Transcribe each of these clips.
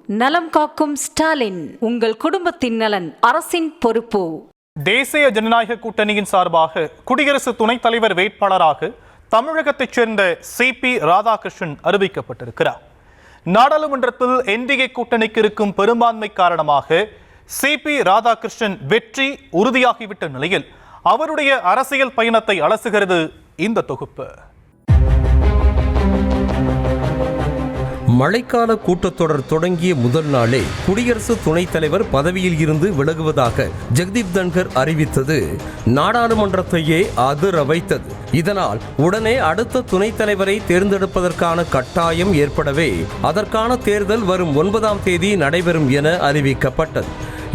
நலம் காக்கும் ஸ்டாலின், உங்கள் குடும்பத்தின் நலன் அரசின் பொறுப்பு. தேசிய ஜனநாயக கூட்டணியின் சார்பாக குடியரசு துணைத் தலைவர் வேட்பாளராக தமிழகத்தைச் சேர்ந்த CP ராதாகிருஷ்ணன் அறிவிக்கப்பட்டிருக்கிறார். நாடாளுமன்றத்தில் NDA கூட்டணிக்கு இருக்கும் பெரும்பான்மை காரணமாக CP ராதாகிருஷ்ணன் வெற்றி உறுதியாகிவிட்ட நிலையில் அவருடைய அரசியல் பயணத்தை அலசுகிறது இந்த தொகுப்பு. மழைக்கால கூட்டத்தொடர் தொடங்கிய முதல் நாளே குடியரசு துணைத் தலைவர் பதவியில் இருந்து விலகுவதாக ஜெகதீப் தன்கர் அறிவித்தது நாடாளுமன்றத்தையே அதிர வைத்தது. இதனால் உடனே அடுத்த துணைத் தலைவரை தேர்ந்தெடுப்பதற்கான கட்டாயம் ஏற்படவே அதற்கான தேர்தல் வரும் 9ஆம் தேதி நடைபெறும் என அறிவிக்கப்பட்டது.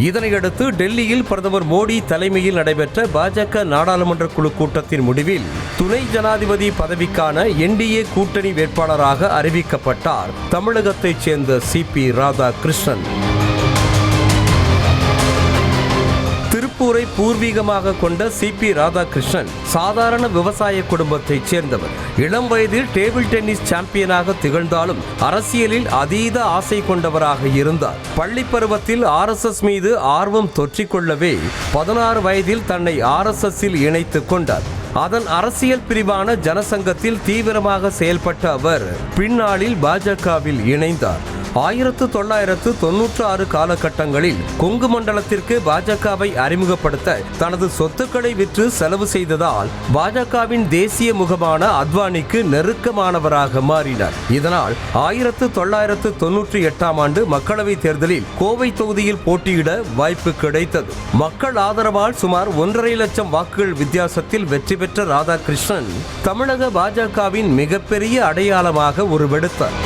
இதனையடுத்து டெல்லியில் பிரதமர் மோடி தலைமையில் நடைபெற்ற பாஜக நாடாளுமன்ற குழு கூட்டத்தின் முடிவில் துணை ஜனாதிபதி பதவிக்கான NDA கூட்டணி வேட்பாளராக அறிவிக்கப்பட்டார் தமிழகத்தைச் சேர்ந்த CP ராதாகிருஷ்ணன். திருப்பூரை பூர்வீகமாக கொண்ட CP ராதாகிருஷ்ணன் சாதாரண விவசாய குடும்பத்தைச் சேர்ந்தவர். இளம் வயதில் டேபிள் டென்னிஸ் சாம்பியனாக திகழ்ந்தாலும் அரசியலில் அதீத ஆசை கொண்டவராக இருந்தார். பள்ளி பருவத்தில் RSS மீது ஆர்வம் தொற்றிக்கொள்ளவே 16 வயதில் தன்னை RSSல் இணைத்துக் கொண்டார். அதன் அரசியல் பிரிவான ஜனசங்கத்தில் தீவிரமாக செயல்பட்ட அவர் பின்னாளில் பாஜகவில் இணைந்தார். 1996 காலகட்டங்களில் கொங்கு மண்டலத்திற்கு பாஜகவை அறிமுகப்படுத்த தனது சொத்துக்களை விற்று செலவு செய்ததால் பாஜகவின் தேசிய முகமான அத்வானிக்கு நெருக்கமானவராக மாறினார். இதனால் 1998ஆம் ஆண்டு மக்களவைத் தேர்தலில் கோவை தொகுதியில் போட்டியிட வாய்ப்பு கிடைத்தது. மக்கள் ஆதரவால் சுமார் 1.5 லட்சம் வாக்குகள் வித்தியாசத்தில் வெற்றி பெற்ற ராதாகிருஷ்ணன் தமிழக பாஜகவின் மிகப்பெரிய அடையாளமாக உருவெடுத்தார்.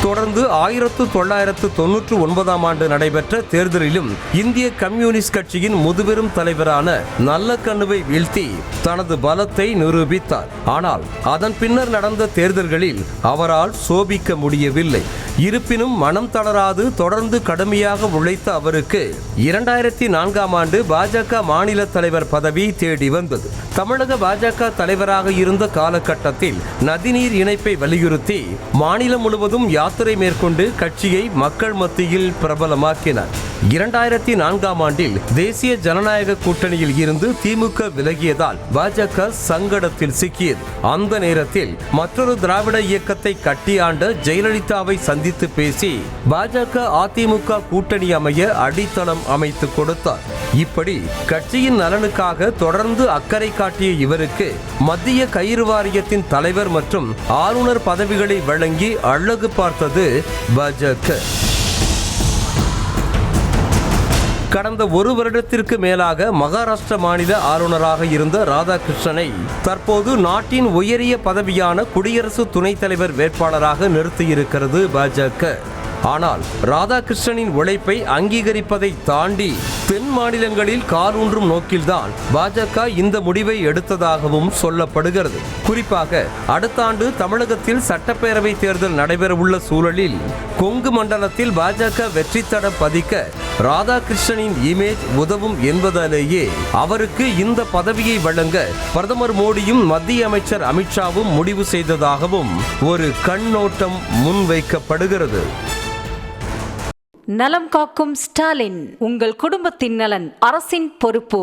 தொடர்ந்து 1999ஆம் ஆண்டு நடைபெற்ற தேர்தலிலும் இந்திய கம்யூனிஸ்ட் கட்சியின் முதுபெரும் தலைவரான நல்லக்கண்ணுவை வீழ்த்தி தனது பலத்தை நிரூபித்தார். ஆனால் அதன் பின்னர் நடந்த தேர்தல்களில் அவரால் சோபிக்க முடியவில்லை. இருப்பினும் மனம் தளராது தொடர்ந்து கடுமையாக உழைத்த அவருக்கு 2004ஆம் ஆண்டு பாஜக மாநில தலைவர் பதவி தேடி வந்தது. தமிழக பாஜக தலைவராக இருந்த காலகட்டத்தில் நதிநீர் இணைப்பை வலியுறுத்தி மாநிலம் முழுவதும் யாத்திரை மேற்கொண்டு கட்சியை மக்கள் மத்தியில் பிரபலமாக்கினார். 2004ஆம் ஆண்டில் தேசிய ஜனநாயக கூட்டணியில் இருந்து திமுக விலகியதால் பாஜக சங்கடத்தில் சிக்கியது. அந்த நேரத்தில் மற்றொரு திராவிட இயக்கத்தை கட்டியாண்ட ஜெயலலிதாவை சந்தித்து பேசி பாஜக அதிமுக கூட்டணி அமைய அடித்தளம் அமைத்து கொடுத்தார். இப்படி கட்சியின் நலனுக்காக தொடர்ந்து அக்கறை காட்டிய இவருக்கு மத்திய கயிறு வாரியத்தின் தலைவர் மற்றும் ஆளுநர் பதவிகளை வழங்கி அழகு பார்த்தது பாஜக. கடந்த 1 வருடத்திற்கு மேலாக மகாராஷ்டிர மாநில ஆளுநராக இருந்த ராதாகிருஷ்ணனை தற்போது நாட்டின் உயரிய பதவியான குடியரசு துணைத் தலைவர் வேட்பாளராக நிறுத்தியிருக்கிறது பாஜக. ஆனால் ராதாகிருஷ்ணனின் உழைப்பை அங்கீகரிப்பதை தாண்டி தென் மாநிலங்களில் காலூன்றும் நோக்கில்தான் பாஜக இந்த முடிவை எடுத்ததாகவும் சொல்லப்படுகிறது. குறிப்பாக அடுத்த ஆண்டு தமிழகத்தில் சட்டப்பேரவை தேர்தல் நடைபெறவுள்ள சூழலில் கொங்கு மண்டலத்தில் பாஜக வெற்றி தடம் பதிக்க ராதாகிருஷ்ணனின் இமேஜ் உதவும் என்பதாலேயே அவருக்கு இந்த பதவியை வழங்க பிரதமர் மோடியும் மத்திய அமைச்சர் அமித்ஷாவும் முடிவு செய்ததாகவும் ஒரு கண்ணோட்டம் முன்வைக்கப்படுகிறது. நலம் காக்கும் ஸ்டாலின், உங்கள் குடும்பத்தின் நலன் அரசின் பொறுப்பு.